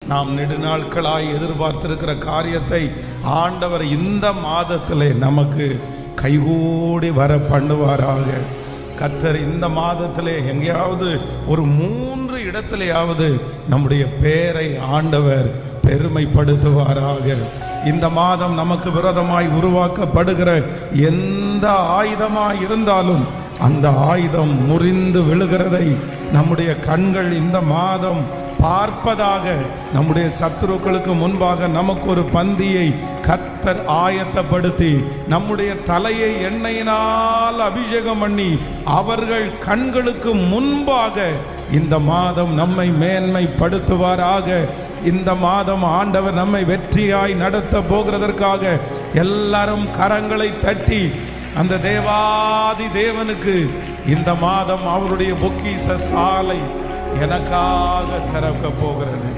நாம் நெடுநாட்களாய் எதிர்பார்த்திருக்கிற காரியத்தை ஆண்டவர் இந்த மாதத்திலே நமக்கு கைகூடி வர பண்ணுவாராக. கர்த்தர் இந்த மாதத்திலே எங்கேயாவது ஒரு 3 இடத்திலேயாவது நம்முடைய பெயரை ஆண்டவர் பெருமைப்படுத்துவாராக. இந்த மாதம் நமக்கு விரோதமாய் உருவாக்கப்படுகிற எந்த ஆயுதமாய் இருந்தாலும் அந்த ஆயுதம் முறிந்து விழுகிறதை நம்முடைய கண்கள் இந்த மாதம் பார்ப்பதாக, நம்முடைய சத்துருக்களுக்கு முன்பாக நமக்கு ஒரு பந்தியை கர்த்தர் ஆயத்தப்படுத்தி நம்முடைய தலையை எண்ணெயினால் அபிஷேகம் பண்ணி அவர்கள் கண்களுக்கு முன்பாக இந்த மாதம் நம்மை மேன்மைப்படுத்துவாராக. இந்த மாதம் ஆண்டவர் நம்மை வெற்றியாய் நடத்த போகிறதற்காக எல்லாரும் கரங்களை தட்டி அந்த தேவாதி தேவனுக்கு இந்த மாதம் அவருடைய பொக்கிஷ சாலை எனக்காக திறக்க போகிறது.